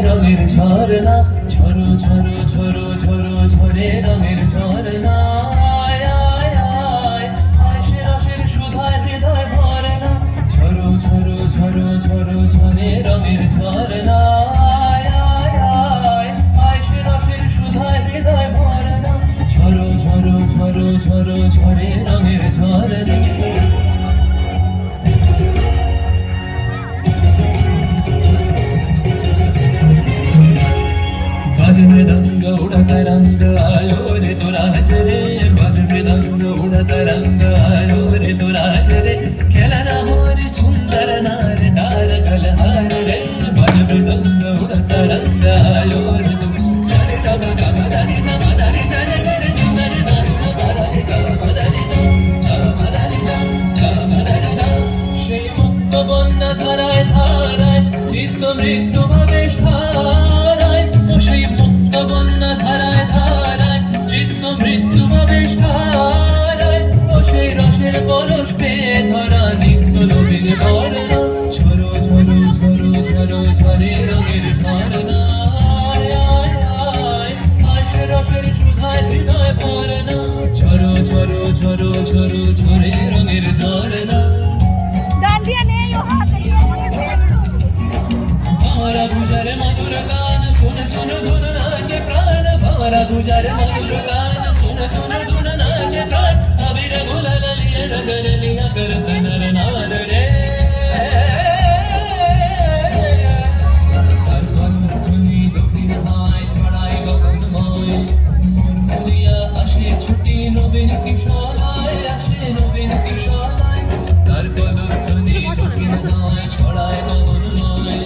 রঙের ঝরনা, ঝরো ঝরো ঝরো ঝরো ঝরে রঙের ঝরনা। আয় আয় আয় আয় সে রসের সুধায় হৃদয় ভরে না, ঝরো ঝরো ঝরো ঝরো ঝরে রঙের ঝরনা। আয় আয় আয় আয় সে রসের সুধায় হৃদয় ভরে না, ঝরো ঝরো ঝরো ঝরো ঝরে রঙের ঝরনা। बाज मृदंग उड़ता रंग आयो रे तो राज रे, बाज मृदंग उड़ता रंग आयो रे तो राज रे, खेलना हो रे सुंदर नार डार गलहार रे, बाज मृदंग उड़ता रंग आयो रे तो सारे गा गा गा गा रे सा मा दा रे सा रे गा रे जो सा रे गा गा गा रे गा मा दा रे सा गा मा दा रे सा गा मा दा रे सा। সেই মুক্ত বন্যা ধারায় ধারায় চিত্ত মৃত্যু ভাবেশ ধারায়, ও সেই মুক্ত বন্যা ধারায় ধারায় চিত্ত মৃত্যু ভাবেশ ধারায়, ও সেই রসের পরশ পেয়ে ধরা নিত্য নবীন বর্ণা, ঝরো ঝরো ঝরো ঝরো ঝরে রঙের ঝরনা। আয় আয় আয় আয় সে রসের সুধায় হৃদয় ভরে না, ঝরো ঝরো ঝরো ঝরো ঝরে রঙের ঝরনা। भावरा गुजर मधुर गान सुन सुन धुन नाचे प्राण, भावरा गुजर मधुर गान सुन सुन धुन नाचे प्राण, अबीर गुलाल लिया नगर लिया करत नर नार रे। तार कलम धुनी दक्षिण हाय छड़ाई गगनमय, मुरमुरिया আসে ছুটি নবীন কিশোরায়, আসে নবীন কিশোরায়, তার কলম ধুনি দক্ষিণ হায় ছড়ায় গগনময়,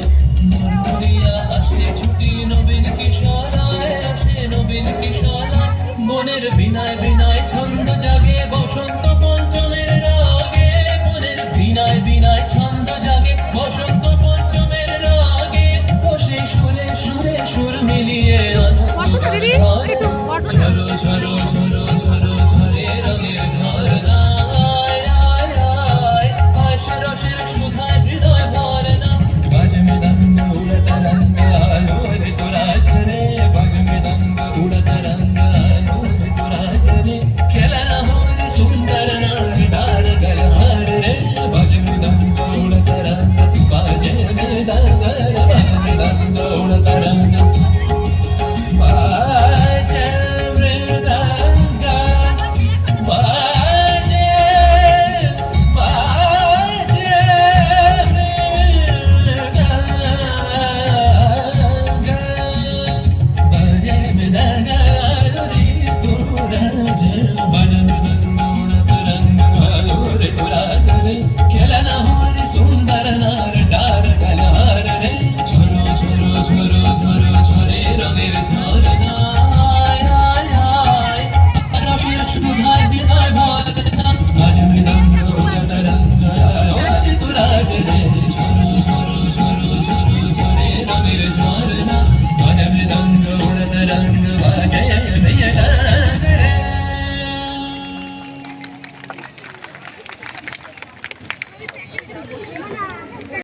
মুরমুরিয়া আসে ছুটি নবীন কিশোরায়, আসে নবীন কিশোরায়, মনের বিনায় বিনায় ছন্দ জাগে বসন্ত পঞ্চমের রাগে, মনের বিনায় বিনায় ছন্দ জাগে বসন্ত পঞ্চমের রাগে, ও সেই সুরে সুরে সুর মিলিয়ে আনন্দ